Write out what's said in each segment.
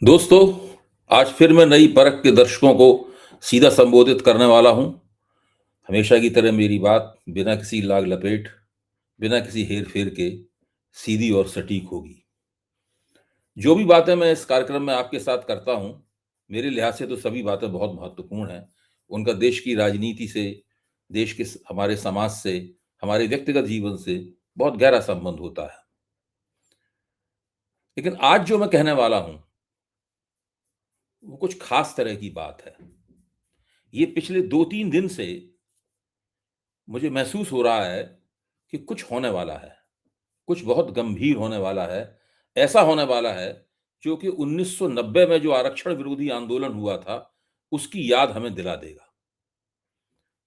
दोस्तों, आज फिर मैं नई परख के दर्शकों को सीधा संबोधित करने वाला हूं। हमेशा की तरह मेरी बात बिना किसी लाग लपेट, बिना किसी हेर फेर के सीधी और सटीक होगी। जो भी बातें मैं इस कार्यक्रम में आपके साथ करता हूं, मेरे लिहाज से तो सभी बातें बहुत महत्वपूर्ण हैं। उनका देश की राजनीति से, देश के हमारे समाज से, हमारे व्यक्तिगत जीवन से बहुत गहरा संबंध होता है। लेकिन आज जो मैं कहने वाला हूं, वो कुछ खास तरह की बात है। ये पिछले 2-3 दिन से मुझे महसूस हो रहा है कि कुछ होने वाला है, कुछ बहुत गंभीर होने वाला है। ऐसा होने वाला है जो कि 1990 में जो आरक्षण विरोधी आंदोलन हुआ था, उसकी याद हमें दिला देगा।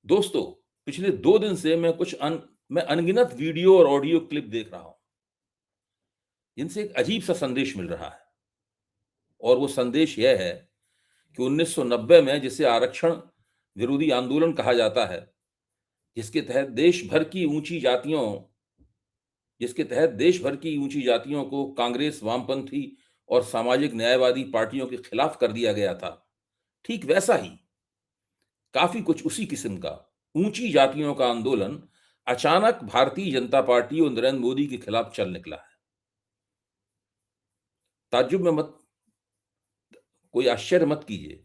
दोस्तों, पिछले 2 दिन से मैं अनगिनत वीडियो और ऑडियो क्लिप देख रहा हूं, जिनसे एक अजीब-सा संदेश मिल रहा है। और वो संदेश यह है कि 1990 में जिसे आरक्षण विरोधी आंदोलन कहा जाता है, जिसके तहत देश भर की ऊँची जातियों जिसके तहत देश भर की ऊंची जातियों को कांग्रेस, वामपंथी और सामाजिक न्यायवादी पार्टियों के खिलाफ कर दिया गया था, ठीक वैसा ही काफी कुछ उसी किस्म का ऊंची जातियों का आंदोलन अचानक भारतीय जनता पार्टी और नरेंद्र मोदी के खिलाफ चल निकला है। ताज्जुब में मत कोई आश्चर्य मत कीजिए।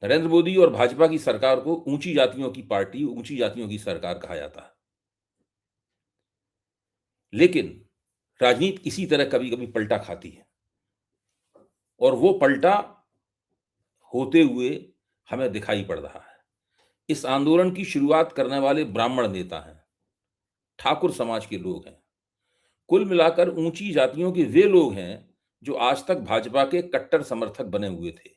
नरेंद्र मोदी और भाजपा की सरकार को ऊंची जातियों की पार्टी, ऊंची जातियों की सरकार कहा जाता है। लेकिन राजनीति इसी तरह कभी-कभी पलटा खाती है, और वो पलटा होते हुए हमें दिखाई पड़ रहा है। इस आंदोलन की शुरुआत करने वाले ब्राह्मण नेता हैं, ठाकुर समाज के लोग हैं। कुल मिलाकर ऊंची जातियों के वे लोग हैं जो आज तक भाजपा के कट्टर समर्थक बने हुए थे।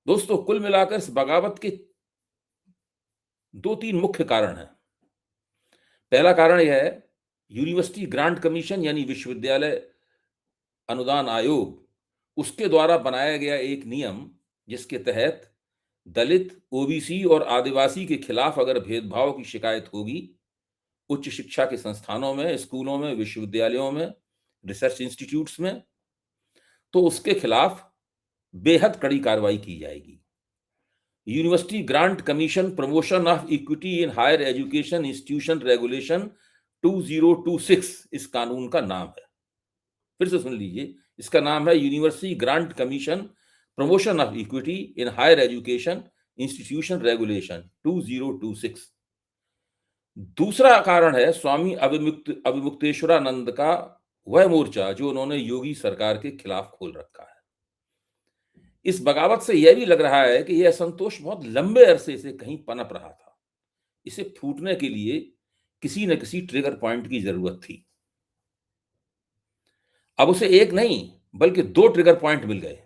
दोस्तों, कुल मिलाकर इस बगावत के 2-3 मुख्य कारण हैं। पहला कारण यह है, यूनिवर्सिटी ग्रांट कमीशन यानी विश्वविद्यालय अनुदान आयोग, उसके द्वारा बनाया गया एक नियम, जिसके तहत दलित, ओबीसी और आदिवासी के खिलाफ अगर भेदभाव की शिकायत होगी, उच्च शिक्षा के संस्थानों में, स्कूलों में, विश्वविद्यालयों में, रिसर्च इंस्टीट्यूट्स में, तो उसके खिलाफ बेहद कड़ी कार्रवाई की जाएगी। University grant commission promotion of equity in higher education institution regulation 2026 इस कानून का नाम है। फिर से सुन लीजिए, इसका नाम है university grant commission promotion of equity in higher education institution regulation 2026। दूसरा कारण है स्वामी अविमुक्तेश्वरानंद का वह मोर्चा जो उन्होंने योगी सरकार के खिलाफ खोल रखा है। इस बगावत से यह भी लग रहा है कि यह असंतोष बहुत लंबे अरसे से कहीं पनप रहा था। इसे फूटने के लिए किसी न किसी ट्रिगर पॉइंट की जरूरत थी। अब उसे एक नहीं बल्कि 2 ट्रिगर पॉइंट मिल गए।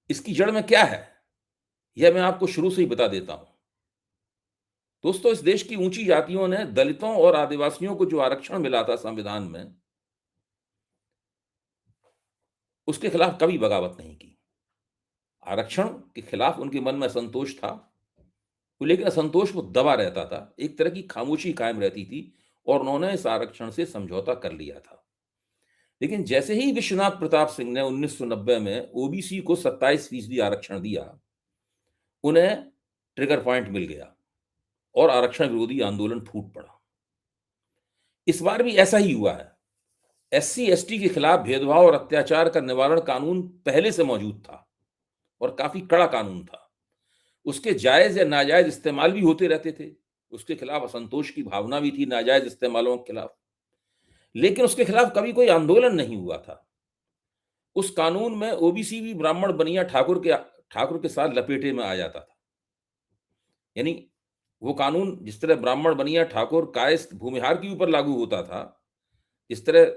इसकी जड़ में क्या है, यह मैं आपको शुरू से ही बता देता हूं। दोस्तों, इस देश की ऊंची जातियों ने दलितों और आदिवासियों को जो आरक्षण मिला था संविधान में, उसके खिलाफ कभी बगावत नहीं की। आरक्षण के खिलाफ उनके मन में असंतोष था, लेकिन असंतोष वो दबा रहता था, एक तरह की खामोशी कायम रहती थी, और उन्होंने इस आरक्षण से समझौता कर लिया था। लेकिन जैसे ही विश्वनाथ प्रताप सिंह ने 1990 में ओबीसी को 27% आरक्षण दिया, उन्हें ट्रिगर पॉइंट मिल गया और आरक्षण विरोधी आंदोलन फूट पड़ा। इस बार भी ऐसा ही हुआ है। एससी एसटी के खिलाफ भेदभाव और अत्याचार का निवारण कानून पहले से मौजूद था, और काफी कड़ा कानून था। उसके जायज या नाजायज इस्तेमाल भी होते रहते थे। उसके खिलाफ असंतोष की भावना भी थी नाजायज इस्तेमालों के खिलाफ, लेकिन उसके खिलाफ कभी कोई आंदोलन नहीं हुआ था। उस कानून में ओबीसी भी ब्राह्मण, बनिया, ठाकुर के साथ लपेटे में आ जाता था। यानी वो कानून जिस तरह ब्राह्मण, बनिया, ठाकुर, कायस्थ, भूमिहार के ऊपर लागू होता था, इस तरह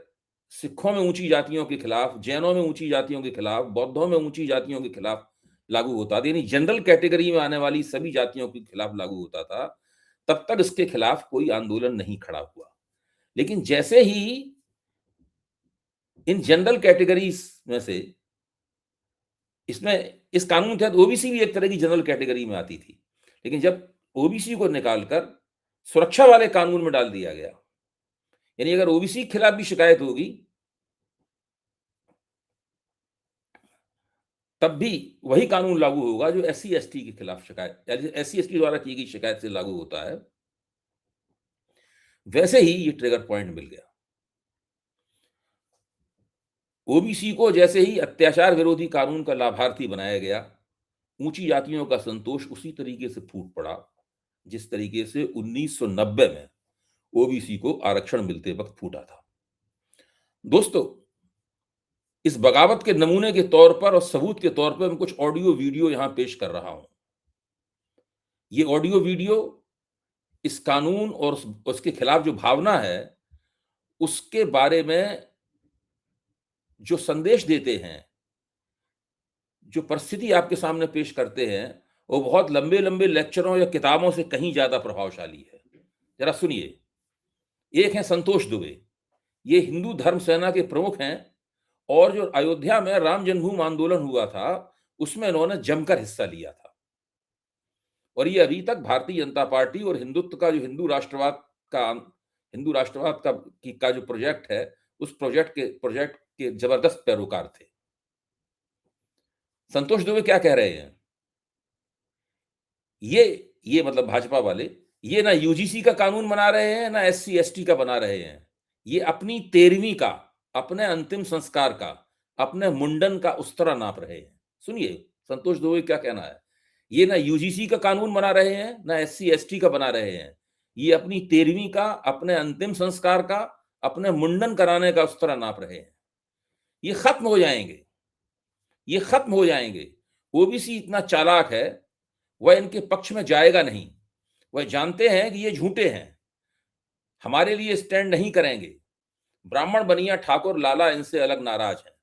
सिखों में ऊंची जातियों के खिलाफ, जैनों में ऊंची जातियों के खिलाफ, बौद्धों में ऊंची जातियों के खिलाफ लागू होता था। यानी जनरल कैटेगरी में आने वाली सभी जातियों के खिलाफ लागू होता था। तब तक इसके खिलाफ कोई आंदोलन नहीं खड़ा हुआ। लेकिन जैसे ही इन जनरल कैटेगरीज में से इसमें इस कानून के तहत ओबीसी भी एक तरह की जनरल कैटेगरी में आती थी, लेकिन जब ओबीसी को निकालकर सुरक्षा वाले कानून में डाल दिया गया, यानी अगर ओबीसी के खिलाफ भी शिकायत होगी तब भी वही कानून लागू होगा जो एससी एसटी के खिलाफ शिकायत, यानी एससी एसटी द्वारा की गई शिकायत से लागू होता है। वैसे ही ये ट्रिगर पॉइंट मिल गया। ओबीसी को जैसे ही अत्याचार विरोधी कानून का लाभार्थी बनाया गया, ऊंची जातियों का संतोष उसी तरीके से फूट पड़ा जिस तरीके से 1990 में ओबीसी को आरक्षण मिलते वक्त फूटा था। दोस्तों, इस बगावत के नमूने के तौर पर और सबूत के तौर पर मैं कुछ ऑडियो वीडियो यहां पेश कर रहा हूं। ये ऑडियो वीडियो इस कानून और उसके खिलाफ जो भावना है, उसके बारे में जो संदेश देते हैं, जो परिस्थिति आपके सामने पेश करते हैं, वो बहुत लंबे-लंबे लेक्चरों या किताबों से कहीं ज्यादा प्रभावशाली है। जरा सुनिए। एक है संतोष दुबे। ये हिंदू धर्म सेना के प्रमुख हैं और जो अयोध्या में राम जन्मभूमि आंदोलन हुआ था, उसमें इन्होंने जमकर हिस्सा लिया था। और ये अभी तक भारतीय जनता पार्टी और हिंदुत्व का जो हिंदू राष्ट्रवाद का जो प्रोजेक्ट है, उस प्रोजेक्ट के जबरदस्त पैरोकार थे। संतोष दुबे क्या कह रहे हैं? ये मतलब भाजपा वाले, ये ना यूजीसी का कानून बना रहे हैं, ना एससी एसटी का बना रहे हैं। ये अपनी 13वीं का, अपने अंतिम संस्कार का, अपने मुंडन का उस्तरा नाप रहे हैं। सुनिए संतोष दुबे क्या कहना है। ये ना यूजीसी का कानून बना रहे हैं, ना एससी एसटी का बना रहे हैं। ये अपनी 13वीं का, अपने अंतिम संस्कार का, अपने मुंडन कराने का उस्तरा नाप रहे हैं। ये खत्म हो जाएंगे, ये खत्म हो जाएंगे। ओबीसी इतना चालाक है, वह इनके पक्ष में जाएगा नहीं। वह जानते हैं कि ये झूठे हैं, हमारे लिए स्टैंड नहीं करेंगे। ब्राह्मण बनिया ठाकुर लाला इनसे अलग नाराज है।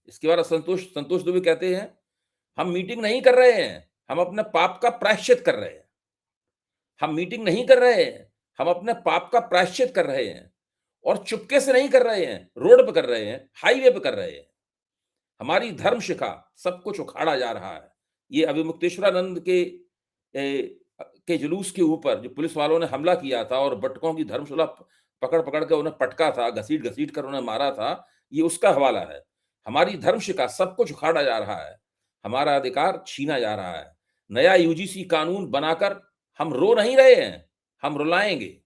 इसके बाद संतोष दुबे कहते हैं, हम मीटिंग नहीं कर रहे हैं, हम अपने पाप का प्रायश्चित कर रहे हैं। हम मीटिंग नहीं कर रहे हैं, हम अपने पाप का प्रायश्चित कर रहे हैं। और चुपके से नहीं कर रहे हैं, रोड पे कर रहे हैं, हाईवे पे कर रहे हैं। हमारी धर्म शिखा सब कुछ उखाड़ा जा रहा है। ये अभिमुक्तेश्वरानंद के जुलूस के ऊपर जो पुलिस वालों ने हमला किया था और बटकों की धर्मशाला पकड़ पकड़ कर उन्हें पटका था, घसीट घसीट कर उन्हें मारा था, ये उसका हवाला है। हमारी धर्म शिखा सब कुछ उखाड़ा जा रहा है, हमारा अधिकार छीना जा रहा है। नया यूजीसी कानून बनाकर हम रो नहीं रहे हैं, हम रुलाएंगे।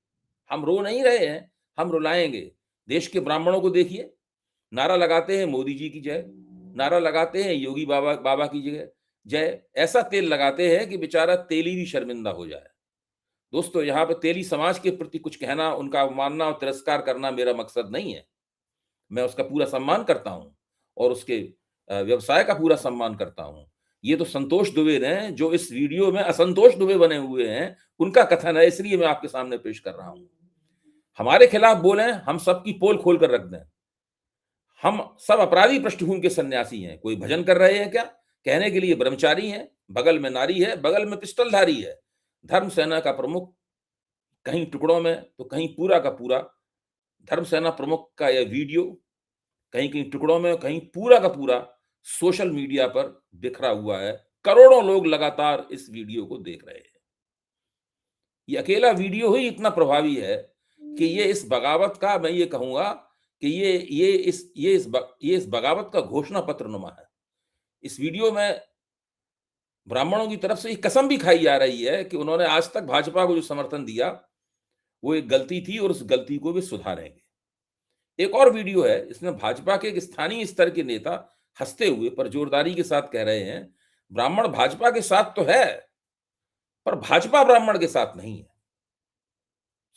हम रो नहीं रहे हैं, हम रुलाएंगे। देश के ब्राह्मणों को देखिए, नारा लगाते हैं मोदी जी की जय, नारा लगाते हैं योगी बाबा की जय। ऐसा तेल लगाते हैं कि बेचारा तेली भी शर्मिंदा हो जाए। दोस्तों, यहाँ पे तेली समाज के प्रति कुछ कहना, उनका अवमानना और तिरस्कार करना मेरा मकसद नहीं है। मैं उसका पूरा सम्मान करता हूँ और उसके व्यवसाय का पूरा सम्मान करता हूँ। ये तो संतोष दुबे ने, जो इस वीडियो में असंतोष दुबे बने हुए हैं, उनका कथन है, इसलिए मैं आपके सामने पेश कर रहा हूँ। हमारे खिलाफ बोले, हम सबकी पोल खोल कर रख दें। हम सब अपराधी पृष्ठभूमि के सन्यासी हैं। कोई भजन कर रहे हैं क्या? कहने के लिए ब्रह्मचारी हैं, बगल में नारी है, बगल में पिस्टलधारी है। धर्म सेना का प्रमुख कहीं टुकड़ों में तो कहीं पूरा का पूरा। धर्म सेना प्रमुख का यह वीडियो कहीं कहीं टुकड़ों में, कहीं पूरा का पूरा सोशल मीडिया पर बिखरा हुआ है। करोड़ों लोग लगातार इस वीडियो को देख रहे हैं। ये अकेला वीडियो ही इतना प्रभावी है कि ये इस बगावत का, मैं ये कहूंगा कि ये इस बगावत का घोषणा पत्र नुमा है। इस वीडियो में ब्राह्मणों की तरफ से ये कसम भी खाई जा रही है कि उन्होंने आज तक भाजपा को जो समर्थन दिया वो एक गलती थी और उस गलती को वे सुधारेंगे। एक और वीडियो है, इसमें भाजपा के एक स्थानीय स्तर के नेता हंसते हुए पर जोरदारी के साथ कह रहे हैं, ब्राह्मण भाजपा के साथ तो है, पर भाजपा ब्राह्मण के साथ नहीं है।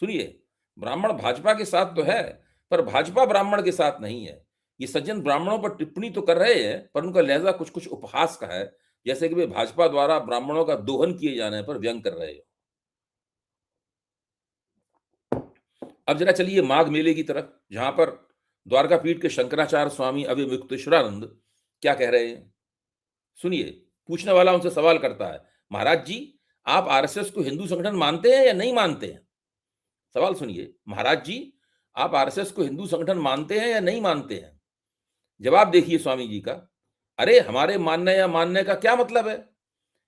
सुनिए, ब्राह्मण भाजपा के साथ तो है, पर भाजपा ब्राह्मण के साथ नहीं है। ये सज्जन ब्राह्मणों पर टिप्पणी तो कर रहे हैं, पर उनका लहजा कुछ कुछ उपहास का है, जैसे कि वे भाजपा द्वारा ब्राह्मणों का दोहन किए जाने पर व्यंग कर रहे हो। अब जरा चलिए माघ मेले की तरफ, जहां पर द्वारका पीठ के शंकराचार्य स्वामी अभिमुक्तेश्वरानंद क्या कह रहे हैं। सुनिए, पूछने वाला उनसे सवाल करता है, महाराज जी, आप आरएसएस को हिंदू संगठन मानते हैं या नहीं मानते हैं? सवाल सुनिए, महाराज जी, आप आरएसएस को हिंदू संगठन मानते हैं या नहीं मानते हैं? जवाब देखिए स्वामी जी का, अरे हमारे मानने या मानने का क्या मतलब है?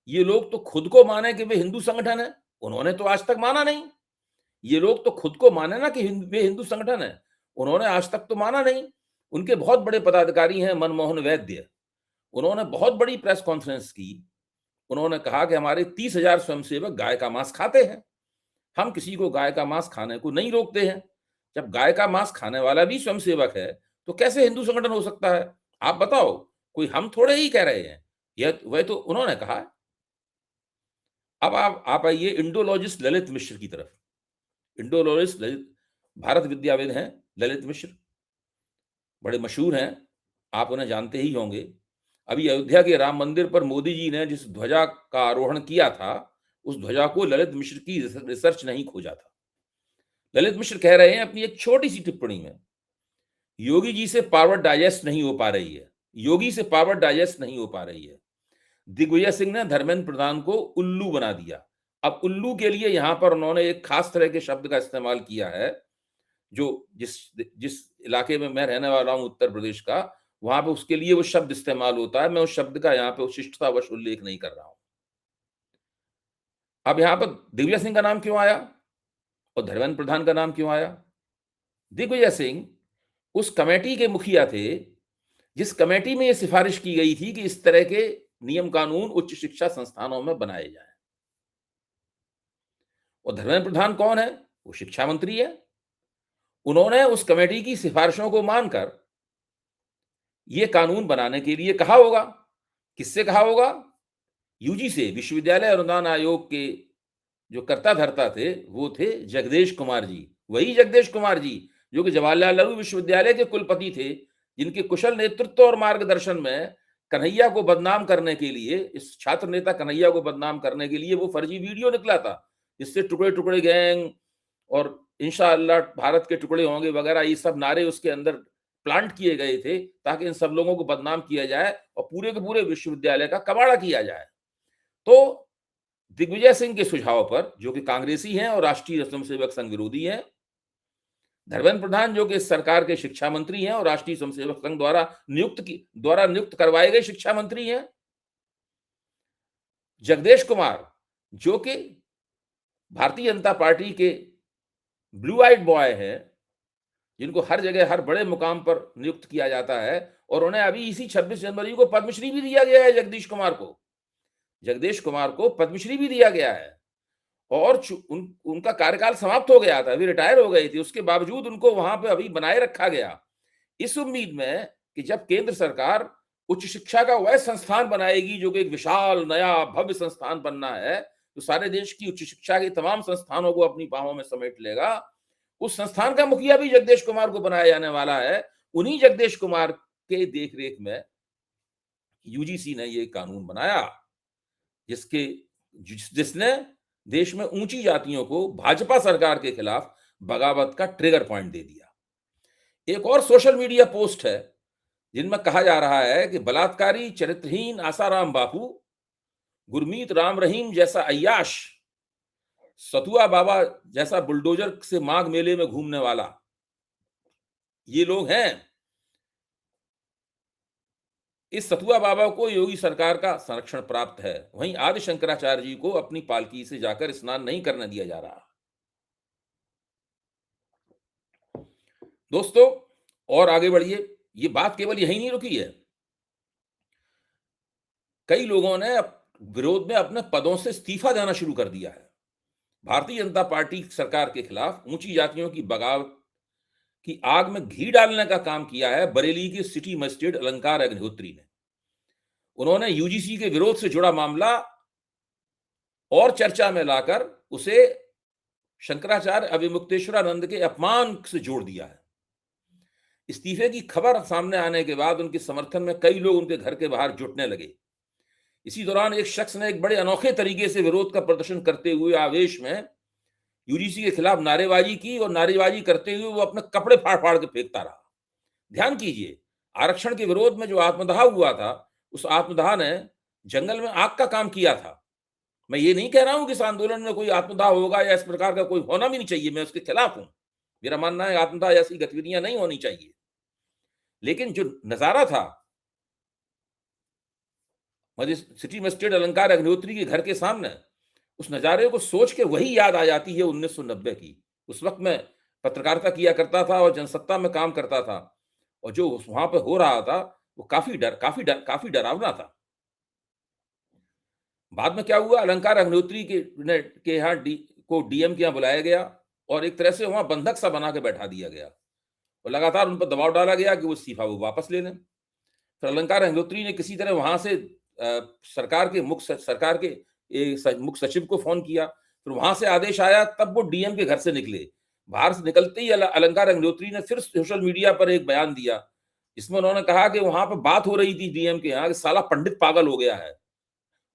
ये लोग तो खुद को माने कि वे हिंदू संगठन है, उन्होंने तो आज तक माना नहीं। ये लोग तो खुद को माने ना कि वे हिंदू संगठन है, उन्होंने आज तक तो माना नहीं। उनके बहुत बड़े पदाधिकारी हैं मनमोहन वैद्य, उन्होंने बहुत बड़ी प्रेस कॉन्फ्रेंस की। उन्होंने कहा कि हमारे 30,000 स्वयंसेवक गाय का मांस खाते हैं। हम किसी को गाय का मांस खाने को नहीं रोकते हैं। जब गाय का मांस खाने वाला भी स्वयंसेवक है, तो कैसे हिंदू संगठन हो सकता है? आप बताओ, कोई हम थोड़े ही कह रहे हैं। यह वह तो उन्होंने कहा है। अब आप आइए इंडोलॉजिस्ट ललित मिश्र की तरफ। इंडोलॉजिस्ट ललित भारत विद्याविद हैं ललित मिश्र, बड़े मशहूर हैं, आप उन्हें जानते ही होंगे। अभी अयोध्या के राम मंदिर पर मोदी जी ने जिस ध्वजा का आरोहण किया था, उस ध्वजा को ललित मिश्र की रिसर्च नहीं खोजा था। ललित मिश्र कह रहे हैं अपनी एक छोटी-सी टिप्पणी में, योगी जी से पावर डाइजेस्ट नहीं हो पा रही है। योगी से पावर डाइजेस्ट नहीं हो पा रही है। दिग्विजय सिंह ने धर्मेंद्र प्रधान को उल्लू बना दिया। अब उल्लू के लिए यहां पर उन्होंने एक खास तरह के शब्द का इस्तेमाल किया है, जो जिस जिस इलाके में मैं रहने वाला हूं उत्तर प्रदेश का, वहां पे उसके लिए वो शब्द इस्तेमाल होता है। मैं उस शब्द का यहाँ पे शिष्टतावश उल्लेख नहीं कर रहा हूं। अब यहाँ पर दिग्विजय सिंह का नाम क्यों आया और धर्मेंद्र प्रधान का नाम क्यों आया? दिग्विजय सिंह उस कमेटी के मुखिया थे जिस कमेटी में यह सिफारिश की गई थी कि इस तरह के नियम कानून उच्च शिक्षा संस्थानों में बनाए जाएं। और धर्मेंद्र प्रधान कौन है? वो शिक्षा मंत्री है। उन्होंने उस कमेटी की सिफारिशों को मानकर ये कानून बनाने के लिए कहा होगा। किससे कहा होगा? यूजी से, विश्वविद्यालय अनुदान आयोग के जो कर्ता धर्ता थे, वो थे जगदेश कुमार जी। वही जगदेश कुमार जी जो कि जवाहरलाल नेहरू विश्वविद्यालय के कुलपति थे, जिनके कुशल नेतृत्व और मार्गदर्शन में कन्हैया को बदनाम करने के लिए, इस छात्र नेता कन्हैया को बदनाम करने के लिए वो फर्जी वीडियो निकला था, जिससे टुकड़े टुकड़े गैंग और इंशाअल्लाह भारत के टुकड़े होंगे वगैरह ये सब नारे उसके अंदर प्लांट किए गए थे, ताकि इन सब लोगों को बदनाम किया जाए और पूरे के पूरे विश्वविद्यालय का कबाड़ा किया जाए। तो दिग्विजय सिंह के सुझाव पर, जो कि कांग्रेसी हैं और राष्ट्रीय स्वयंसेवक संघ विरोधी हैं, धर्मेंद्र प्रधान जो कि इस सरकार के शिक्षा मंत्री हैं और राष्ट्रीय स्वयंसेवक संघ द्वारा नियुक्त करवाए गए शिक्षा मंत्री हैं, जगदेश कुमार जो कि भारतीय जनता पार्टी के ब्लू आइड बॉय हैं, जिनको हर जगह हर बड़े मुकाम पर नियुक्त किया जाता है, और उन्हें अभी इसी 26 जनवरी को पद्मश्री भी दिया गया है। जगदेश कुमार को पद्मश्री भी दिया गया है और उनका कार्यकाल समाप्त हो गया था, अभी रिटायर हो गए थे, उसके बावजूद उनको वहां पे अभी बनाए रखा गया, इस उम्मीद में कि जब केंद्र सरकार उच्च शिक्षा का वह संस्थान बनाएगी जो कि एक विशाल नया भव्य संस्थान बनना है, तो सारे देश की उच्च शिक्षा के तमाम संस्थानों को अपनी बाहों में समेट लेगा। उस संस्थान का मुखिया भी जगदेश कुमार को बनाया जाने वाला है। उन्हीं जगदेश कुमार के देखरेख में यूजीसी ने ये कानून बनाया, जिसने देश में ऊंची जातियों को भाजपा सरकार के खिलाफ बगावत का ट्रिगर पॉइंट दे दिया। एक और सोशल मीडिया पोस्ट है जिनमें कहा जा रहा है कि बलात्कारी चरित्रहीन आसाराम बापू, गुरमीत राम रहीम जैसा अय्याश, सतुआ बाबा जैसा बुलडोजर से माघ मेले में घूमने वाला, ये लोग हैं। इस सतुआ बाबा को योगी सरकार का संरक्षण प्राप्त है। वहीं आदि शंकराचार्य जी को अपनी पालकी से जाकर स्नान नहीं करने दिया जा रहा। दोस्तों, और आगे बढ़िए, ये बात केवल यही नहीं रुकी है। कई लोगों ने विरोध में अपने पदों से इस्तीफा देना शुरू कर दिया है। भारतीय जनता पार्टी सरकार के खिलाफ ऊंची जातियों की बगावत की आग में घी डालने का काम किया है बरेली के सिटी मजिस्ट्रेट अलंकार अग्निहोत्री ने। उन्होंने यूजीसी के विरोध से जुड़ा मामला और चर्चा में लाकर उसे शंकराचार्य अविमुक्तेश्वरानंद के अपमान से जोड़ दिया है। इस्तीफे की खबर सामने आने के बाद उनके समर्थन में कई लोग उनके घर के बाहर जुटने लगे। इसी दौरान एक शख्स ने एक बड़े अनोखे तरीके से विरोध का प्रदर्शन करते हुए आवेश में यूजीसी के खिलाफ नारेबाजी की, और नारेबाजी करते हुए वो अपने कपड़े फाड़ फाड़ के फेंकता रहा। ध्यान कीजिए, आरक्षण के विरोध में जो आत्मदाह हुआ था, उस आत्मदाह ने जंगल में आग का काम किया था। मैं ये नहीं कह रहा हूं कि इस आंदोलन में कोई आत्मदाह होगा या इस प्रकार का कोई होना भी नहीं चाहिए, मैं उसके खिलाफ हूं। मेरा मानना है आत्मदाह ऐसी गतिविधियां नहीं होनी चाहिए। लेकिन जो नजारा था सिटी मजिस्ट्रेट अलंकार अग्निहोत्री के घर के सामने, उस नजारे को सोच के वही याद आ जाती है 1990 की। उस वक्त मैं पत्रकारिता किया करता था और जनसत्ता में काम करता था, और जो वहां पे हो रहा था वो काफ़ी डरावना था। बाद में क्या हुआ, अलंकार अग्निहोत्री के यहाँ डीएम के यहाँ बुलाया गया और एक तरह से वहाँ बंधक सा बना के बैठा दिया गया और लगातार उन पर दबाव डाला गया कि वो इस्तीफा वो वापस ले लें। फिर अलंकार अग्निहोत्री ने किसी तरह वहाँ से सरकार के मुख्य सचिव को फ़ोन किया, फिर वहाँ से आदेश आया, तब वो डीएम के घर से निकले। बाहर से निकलते ही अलंकार अग्निहोत्री ने फिर सोशल मीडिया पर एक बयान दिया, जिसमें उन्होंने कहा कि वहाँ पे बात हो रही थी डीएम के यहाँ कि साला पंडित पागल हो गया है।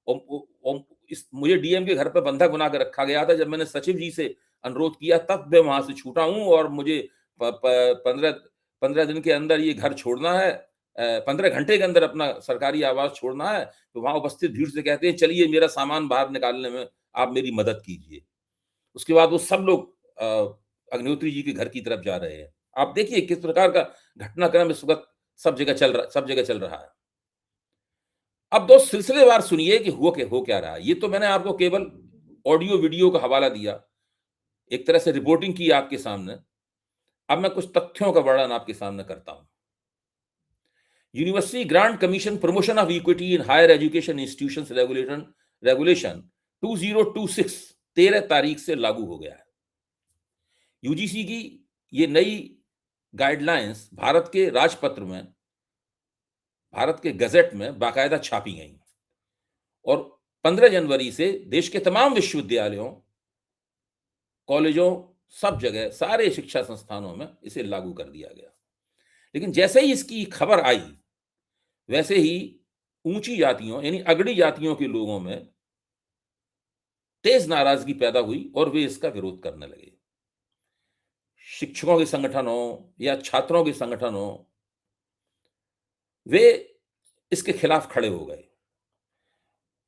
ओ इस मुझे डीएम के घर पे बंधक बना के रखा गया था। जब मैंने सचिव जी से अनुरोध किया, तब मैं वहाँ से छूटा हूँ और मुझे प प 15 दिन के अंदर ये घर छोड़ना है, 15 घंटे के अंदर अपना सरकारी आवास छोड़ना है। तो वहाँ उपस्थित भीड़ से कहते हैं, चलिए मेरा सामान बाहर निकालने में आप मेरी मदद कीजिए। उसके बाद वो सब लोग अग्निहोत्री जी के घर की तरफ जा रहे हैं। आप देखिए किस प्रकार का घटनाक्रम इस वक़्त सब जगह चल रहा है। अब दोस्त सिलसिलेवार सुनिए कि हो क्या रहा है। ये तो मैंने आपको केवल ऑडियो वीडियो का हवाला दिया, एक तरह से रिपोर्टिंग की आपके सामने। अब मैं कुछ तथ्यों का वर्णन आपके सामने करता हूँ। University grant commission promotion of equity in higher education institutions regulation 2026 13 तारीख से लागू हो गया है। यूजीसी की ये नई गाइडलाइंस भारत के गज़ेट में बाकायदा छापी गई और 15 जनवरी से देश के तमाम विश्वविद्यालयों, कॉलेजों, सब जगह, सारे शिक्षा संस्थानों में इसे लागू कर दिया गया। लेकिन जैसे ही इसकी खबर आई, वैसे ही ऊंची जातियों यानी अगड़ी जातियों के लोगों में तेज नाराजगी पैदा हुई और वे इसका विरोध करने लगे। शिक्षकों के संगठन हो या छात्रों के संगठन हो, वे इसके खिलाफ खड़े हो गए।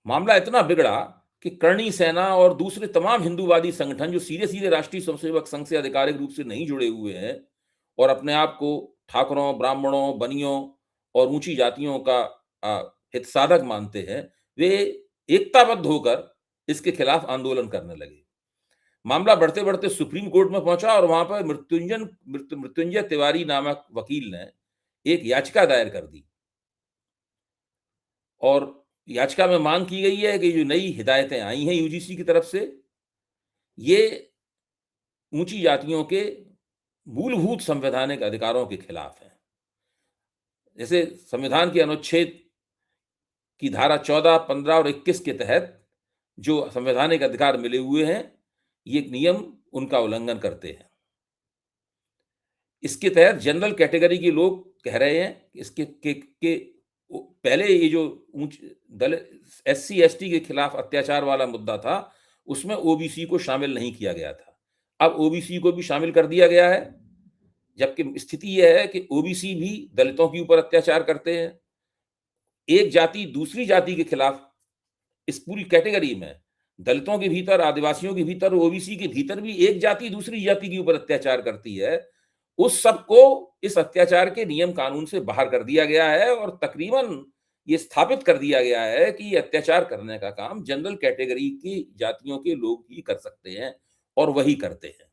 मामला इतना बिगड़ा कि करणी सेना और दूसरे तमाम हिंदूवादी संगठन जो सीधे-सीधे राष्ट्रीय स्वयंसेवक संघ से आधिकारिक रूप से नहीं जुड़े हुए हैं और अपने आप को ठाकुरों, ब्राह्मणों, बनियों और ऊंची जातियों का हितसाधक मानते हैं, वे एकताबद्ध होकर इसके खिलाफ आंदोलन करने लगे। मामला बढ़ते-बढ़ते सुप्रीम कोर्ट में पहुंचा और वहां पर मृत्युंजय तिवारी नामक वकील ने एक याचिका दायर कर दी और याचिका में मांग की गई है कि जो नई हिदायतें आई हैं यूजीसी की तरफ से, ये ऊंची जातियों के मूलभूत संवैधानिक अधिकारों के खिलाफ है। जैसे संविधान के अनुच्छेद की धारा 14, 15 और 21 के तहत जो संवैधानिक अधिकार मिले हुए हैं, ये नियम उनका उल्लंघन करते हैं। इसके तहत जनरल कैटेगरी के लोग कह रहे हैं इसके के पहले ये जो एससी एसटी के खिलाफ अत्याचार वाला मुद्दा था, उसमें ओबीसी को शामिल नहीं किया गया था। अब ओबीसी को भी शामिल कर दिया गया है, जबकि स्थिति यह है कि ओबीसी भी दलितों के ऊपर अत्याचार करते हैं। एक जाति दूसरी जाति के खिलाफ इस पूरी कैटेगरी में दलितों के भीतर, आदिवासियों के भीतर, ओबीसी के भीतर भी एक जाति दूसरी जाति के ऊपर अत्याचार करती है। उस सबको इस अत्याचार के नियम कानून से बाहर कर दिया गया है और तकरीबन ये स्थापित कर दिया गया है कि ये अत्याचार करने का काम जनरल कैटेगरी की जातियों के लोग ही कर सकते हैं और वही करते हैं।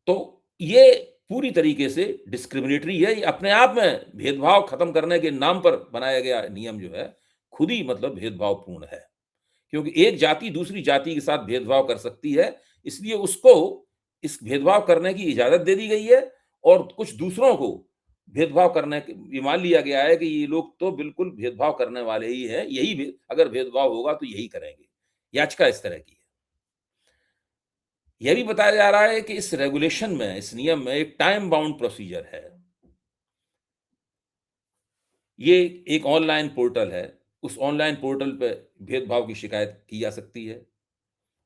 तो ये पूरी तरीके से डिस्क्रिमिनेटरी है। ये अपने आप में भेदभाव खत्म करने के नाम पर बनाया गया नियम जो है, खुद ही मतलब भेदभावपूर्ण है। क्योंकि एक जाति दूसरी जाति के साथ भेदभाव कर सकती है, इसलिए उसको इस भेदभाव करने की इजाज़त दे दी गई है और कुछ दूसरों को भेदभाव करने के ये मान लिया गया है कि ये लोग तो बिल्कुल भेदभाव करने वाले ही हैं, यही अगर भेदभाव होगा तो यही करेंगे। याचिका इस तरह की है। यह भी बताया जा रहा है कि इस रेगुलेशन में, इस नियम में एक टाइम बाउंड प्रोसीजर है। ये एक ऑनलाइन पोर्टल है, उस ऑनलाइन पोर्टल पे भेदभाव की शिकायत की जा सकती है।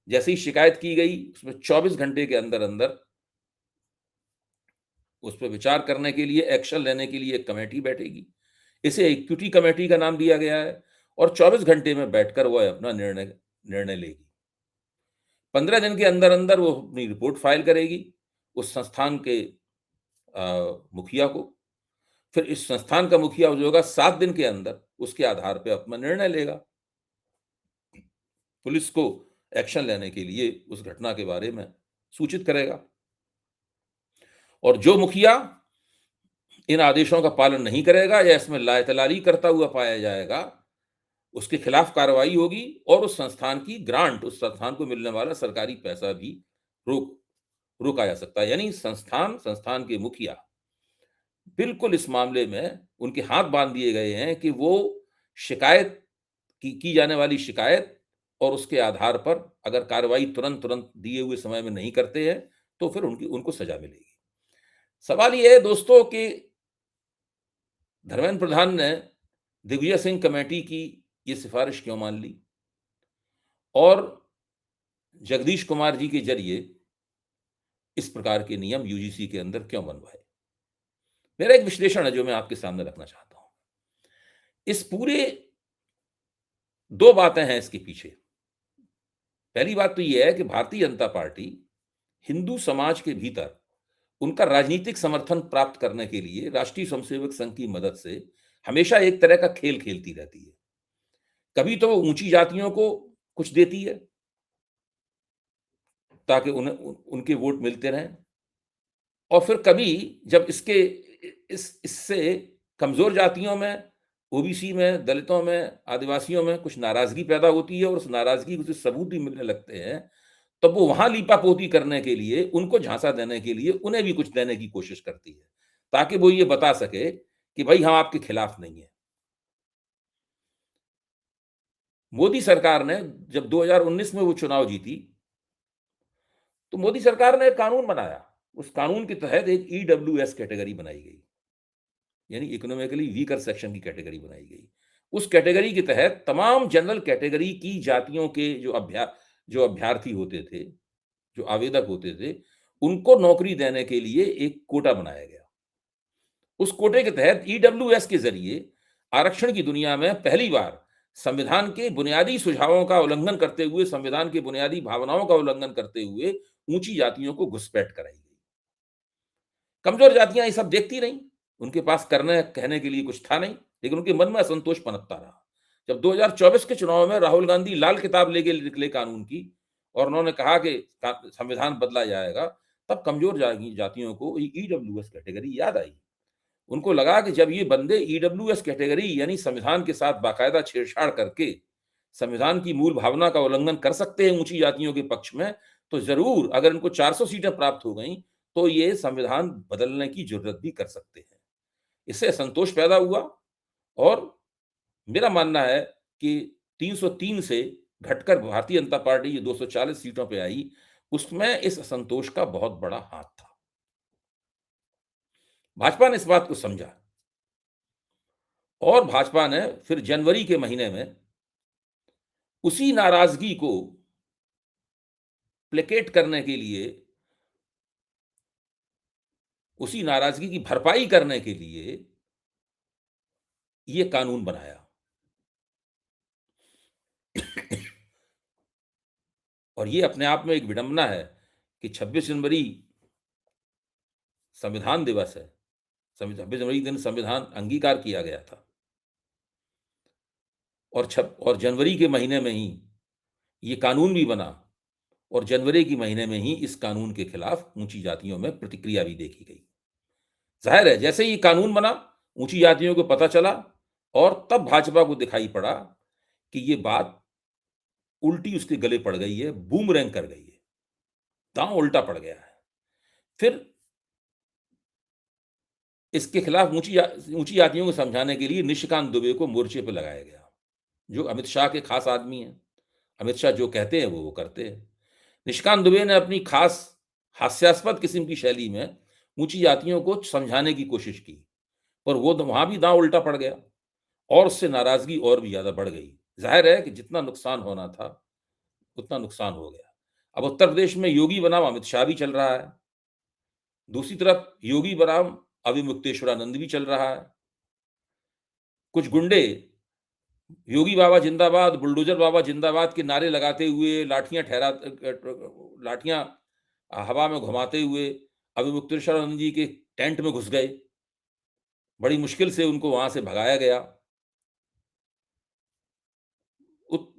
जैसे ही शिकायत की गई, उसमें 24 घंटे के अंदर-अंदर उस पे विचार करने के लिए, एक्शन लेने के लिए एक कमेटी बैठेगी। इसे इक्विटी कमेटी का नाम दिया गया है और 24 घंटे में बैठकर वह अपना निर्णय लेगी। 15 दिन के अंदर-अंदर वो अपनी रिपोर्ट फाइल करेगी उस संस्थान के मुखिया को। फिर इस संस्थान का मुखिया जो होगा 7 दिन के अंदर उसके आधार पे अपना निर्णय लेगा। पुलिस को एक्शन लेने के लिए उस घटना के बारे में सूचित करेगा और जो मुखिया इन आदेशों का पालन नहीं करेगा या इसमें लायतलारी करता हुआ पाया जाएगा, उसके खिलाफ कार्रवाई होगी और उस संस्थान की ग्रांट, उस संस्थान को मिलने वाला सरकारी पैसा भी रोक रोका जा सकता है। यानी संस्थान के मुखिया बिल्कुल इस मामले में उनके हाथ बाँध दिए गए हैं कि वो शिकायत की जाने वाली शिकायत और उसके आधार पर अगर कार्रवाई तुरंत-तुरंत दिए हुए समय में नहीं करते हैं, तो फिर उनको सज़ा मिलेगी। सवाल ये है दोस्तों कि धर्मेंद्र प्रधान ने दिग्विजय सिंह कमेटी की ये सिफ़ारिश क्यों मान ली? और जगदीश कुमार जी के ज़रिए इस प्रकार के नियम यूजीसी के अंदर क्यों बनवाए? मेरा एक विश्लेषण है जो मैं आपके सामने रखना चाहता हूँ। इस पूरे 2 बातें हैं इसके पीछे। पहली बात तो ये है कि भारतीय जनता पार्टी हिंदू समाज के भीतर उनका राजनीतिक समर्थन प्राप्त करने के लिए राष्ट्रीय स्वयंसेवक संघ की मदद से हमेशा एक तरह का खेल खेलती रहती है। कभी तो वो ऊँची जातियों को कुछ देती है, ताकि उनके वोट मिलते रहें। और फिर कभी जब इससे कमज़ोर जातियों में, ओबीसी में, दलितों में, आदिवासियों में कुछ नाराज़गी पैदा होती है और उस नाराज़गी के सबूत भी मिलने लगते हैं, तब वो वहाँ लीपापोती करने के लिए, उनको झांसा देने के लिए, उन्हें भी कुछ देने की कोशिश करती है, ताकि वो ये बता सके कि भई हम आपके खिलाफ नहीं हैं। मोदी सरकार ने जब 2019 में वो चुनाव जीती, तो मोदी सरकार ने एक कानून बनाया। उस कानून के तहत एक ईडब्ल्यूएस कैटेगरी बनाई गई, यानी इकोनॉमिकली वीकर सेक्शन की कैटेगरी बनाई गई। उस कैटेगरी के तहत तमाम जनरल कैटेगरी की जातियों के जो अभ्यर्थी होते थे, जो आवेदक होते थे, उनको नौकरी देने के लिए एक कोटा बनाया गया। उस कोटे के तहत ईडब्ल्यूएस के ज़रिए आरक्षण की दुनिया में पहली बार संविधान के बुनियादी सुझावों का उल्लंघन करते हुए, संविधान की बुनियादी भावनाओं का उल्लंघन करते हुए ऊँची जातियों को घुसपैठ कराई गई। कमज़ोर जातियाँ ये सब देखती रहीं, उनके पास करने कहने के लिए कुछ था नहीं, लेकिन उनके मन में असंतोष पनपता रहा। जब 2024 के चुनाव में राहुल गांधी लाल किताब लेके निकले कानून की और उन्होंने कहा कि संविधान बदला जाएगा, तब कमज़ोर जातियों को ईडब्ल्यूएस कैटेगरी याद आई। उनको लगा कि जब ये बंदे ईडब्ल्यूएस कैटेगरी यानी संविधान के साथ बाकायदा छेड़छाड़ करके संविधान की मूल भावना का उल्लंघन कर सकते हैं ऊँची जातियों के पक्ष में, तो ज़रूर अगर इनको 400 सीटें प्राप्त हो गईं, तो ये संविधान बदलने की ज़रूरत भी कर सकते हैं। इससे असंतोष पैदा हुआ और मेरा मानना है कि 303 से घटकर भारतीय जनता पार्टी जो 240 सीटों पे आई, उसमें इस असंतोष का बहुत बड़ा हाथ था। भाजपा ने इस बात को समझा और भाजपा ने फिर जनवरी के महीने में उसी नाराज़गी को प्लेकेट करने के लिए, उसी नाराज़गी की भरपाई करने के लिए ये कानून बनाया। और ये अपने आप में एक विडंबना है कि 26 जनवरी संविधान दिवस है। 26 जनवरी के दिन संविधान अंगीकार किया गया था और जनवरी के महीने में ही ये कानून भी बना और जनवरी के महीने में ही इस कानून के खिलाफ ऊँची जातियों में प्रतिक्रिया भी देखी गई। ज़ाहिर है जैसे ही ये कानून बना, ऊँची जातियों को पता चला और तब भाजपा को दिखाई पड़ा कि ये बात उल्टी उसके गले पड़ गई है, बूमरैंग कर गई है, दाँव उल्टा पड़ गया है। फिर इसके खिलाफ ऊँची जातियों को समझाने के लिए निशिकांत दुबे को मोर्चे पे लगाया गया, जो अमित शाह के खास आदमी हैं। अमित शाह जो कहते हैं, वो करते हैं। निशिकांत दुबे ने अपनी खास हास्यास्पद किस्म की शैली में ऊँची जातियों को समझाने की कोशिश की, पर वो तो वहाँ भी दाँव उल्टा पड़ गया और उससे नाराज़गी और भी ज़्यादा बढ़ गई। ज़ाहिर है कि जितना नुकसान होना था, उतना नुकसान हो गया। अब उत्तर प्रदेश में योगी बनाम अमित शाह भी चल रहा है। दूसरी तरफ योगी बनाम अविमुक्तेश्वरानंद भी चल रहा है। कुछ गुंडे योगी बाबा जिंदाबाद, बुलडोज़र बाबा जिंदाबाद के नारे लगाते हुए लाठियाँ हवा में घुमाते हुए अविमुक्तेश्वरानंद जी के टेंट में घुस गए। बड़ी मुश्किल से उनको वहाँ से भगाया गया। उत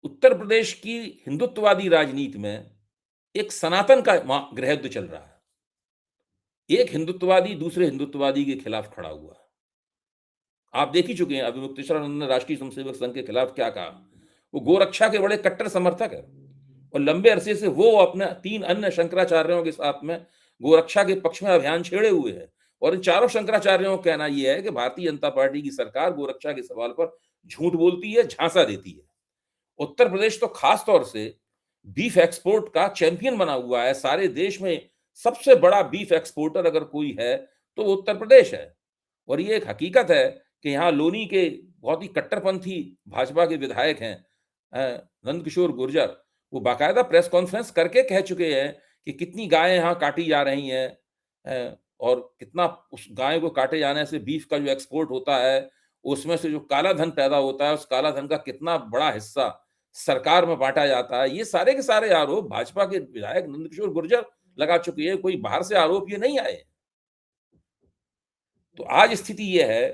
उत्तर प्रदेश की हिंदुत्ववादी राजनीति में एक सनातन का वहाँ गृहयुद्ध चल रहा है। एक हिंदुत्ववादी दूसरे हिंदुत्ववादी के खिलाफ खड़ा हुआ। आप देख ही चुके हैं, अभी मुक्तेश्वरानंद ने राष्ट्रीय स्वयंसेवक संघ के खिलाफ क्या कहा। वो गोरक्षा के बड़े कट्टर समर्थक हैं और लंबे अरसे से वो अपने 3 अन्य शंकराचार्यों के साथ में गोरक्षा के पक्ष में अभियान छेड़े हुए हैं। और इन चारों शंकराचार्यों का कहना ये है कि भारतीय जनता पार्टी की सरकार गोरक्षा के सवाल पर झूठ बोलती है, झांसा देती है। उत्तर प्रदेश तो खास तौर से बीफ एक्सपोर्ट का चैंपियन बना हुआ है। सारे देश में सबसे बड़ा बीफ एक्सपोर्टर अगर कोई है, तो वो उत्तर प्रदेश है। और ये एक हकीकत है कि यहाँ लोनी के बहुत ही कट्टरपंथी भाजपा के विधायक हैं, नंदकिशोर गुर्जर, वो बाकायदा प्रेस कॉन्फ्रेंस करके कह चुके हैं कि कितनी गायें यहाँ काटी जा रही हैं, और कितना उस गाय को काटे जाने से बीफ का जो एक्सपोर्ट होता है, उसमें से जो काला धन पैदा होता है, उस काला धन का कितना बड़ा हिस्सा सरकार में बाँटा जाता है। ये सारे के सारे आरोप भाजपा के विधायक नंदकिशोर गुर्जर लगा चुके हैं, कोई बाहर से आरोप ये नहीं आए। तो आज स्थिति ये है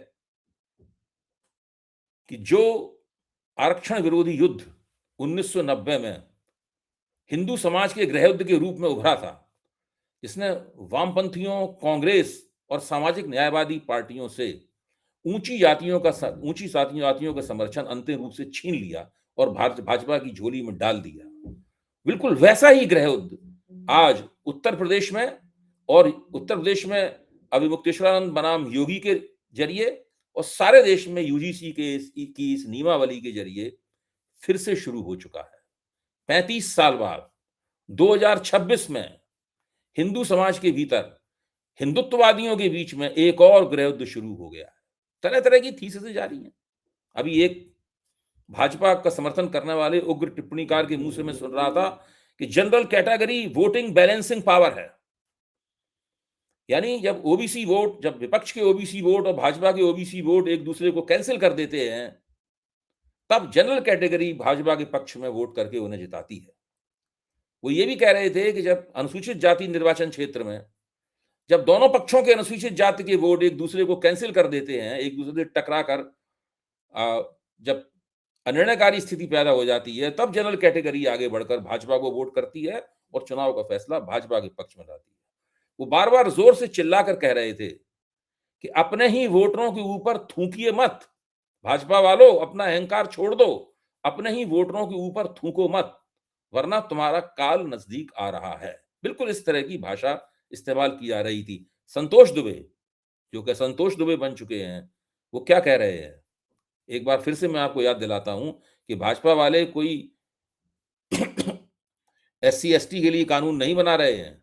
कि जो आरक्षण विरोधी युद्ध 1990 में हिंदू समाज के गृहयुद्ध के रूप में उभरा था, इसने वामपंथियों, कांग्रेस और सामाजिक न्यायवादी पार्टियों से ऊंची जातियों का समर्थन अंतिम रूप से छीन लिया और भाजपा की झोली में डाल दिया। बिल्कुल वैसा ही गृहयुद्ध आज उत्तर प्रदेश में, और उत्तर प्रदेश में अभी मुक्तेश्वरानंद बनाम योगी के जरिए और सारे देश में यूजीसी के इस नियमावली के जरिए फिर से शुरू हो चुका है। 35 साल बाद 2026 में हिंदू समाज के भीतर हिंदुत्ववादियों के बीच में एक और गृहयुद्ध शुरू हो गया है। तरह-तरह की थीसिसें जारी हैं। अभी एक भाजपा का समर्थन करने वाले उग्र टिप्पणीकार के मुंह से मैं सुन रहा था कि general category voting balancing power है। यानी जब विपक्ष के ओबीसी वोट और भाजपा के ओबीसी वोट एक दूसरे को कैंसिल कर देते हैं, तब जनरल कैटेगरी भाजपा के पक्ष में वोट करके उन्हें जिताती है। वो ये भी कह रहे थे कि जब अनुसूचित जाति निर्वाचन क्षेत्र में जब दोनों पक्षों के अनुसूचित जाति के वोट एक दूसरे को कैंसिल कर देते हैं, एक दूसरे से टकरा कर जब अनिर्णयकारी स्थिति पैदा हो जाती है, तब जनरल कैटेगरी आगे बढ़कर भाजपा को वोट करती है और चुनाव का फैसला भाजपा के पक्ष में लाती है। वो बार-बार जोर से चिल्लाकर कह रहे थे कि अपने ही वोटरों के ऊपर थूकिए मत, भाजपा वालों अपना अहंकार छोड़ दो, अपने ही वोटरों के ऊपर थूको मत, वरना तुम्हारा काल नजदीक आ रहा है। बिल्कुल इस तरह की भाषा इस्तेमाल की जा रही थी। संतोष दुबे, जो कि संतोष दुबे बन चुके हैं, वो क्या कह रहे हैं? एक बार फिर से मैं आपको याद दिलाता हूं कि भाजपा वाले कोई एससी-एसटी के लिए कानून नहीं बना रहे हैं।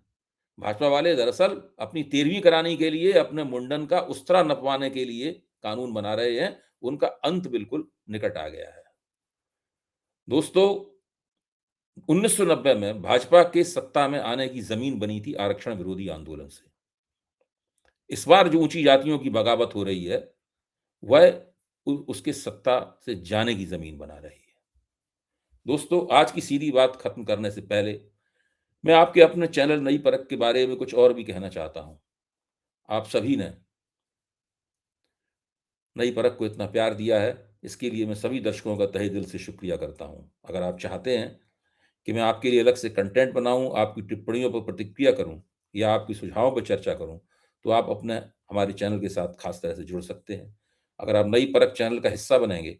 भाजपा वाले दरअसल अपनी 13वीं कराने के लिए, अपने मुंडन का उस्तरा नपवाने के लिए कानून बना रहे हैं। उनका अंत बिल्कुल निकट आ गया है। दोस्तों, 1990 में भाजपा के सत्ता में आने की जमीन बनी थी आरक्षण विरोधी आंदोलन से। इस बार जो ऊंची जातियों की बगावत हो रही है, वह उसके सत्ता से जाने की जमीन बना रही है। दोस्तों, आज की सीधी बात खत्म करने से पहले मैं आपके अपने चैनल नई परख के बारे में कुछ और भी कहना चाहता हूं। आप सभी ने नई परख को इतना प्यार दिया है, इसके लिए मैं सभी दर्शकों का तहे दिल से शुक्रिया करता हूं। अगर आप चाहते हैं कि मैं आपके लिए अलग से कंटेंट बनाऊं, आपकी टिप्पणियों पर प्रतिक्रिया करूं या आपके सुझावों पर चर्चा करूं, तो आप अपने हमारे चैनल के साथ खास तरह से जुड़ सकते हैं। अगर आप नई परख चैनल का हिस्सा बनेंगे,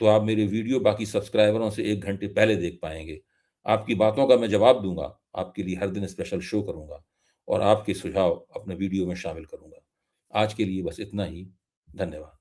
तो आप मेरे वीडियो बाकी सब्सक्राइबरों से 1 घंटे पहले देख पाएँगे। आपकी बातों का मैं जवाब दूँगा, आपके लिए हर दिन स्पेशल शो करूँगा और आपके सुझाव अपने वीडियो में शामिल करूँगा। आज के लिए बस इतना ही। धन्यवाद।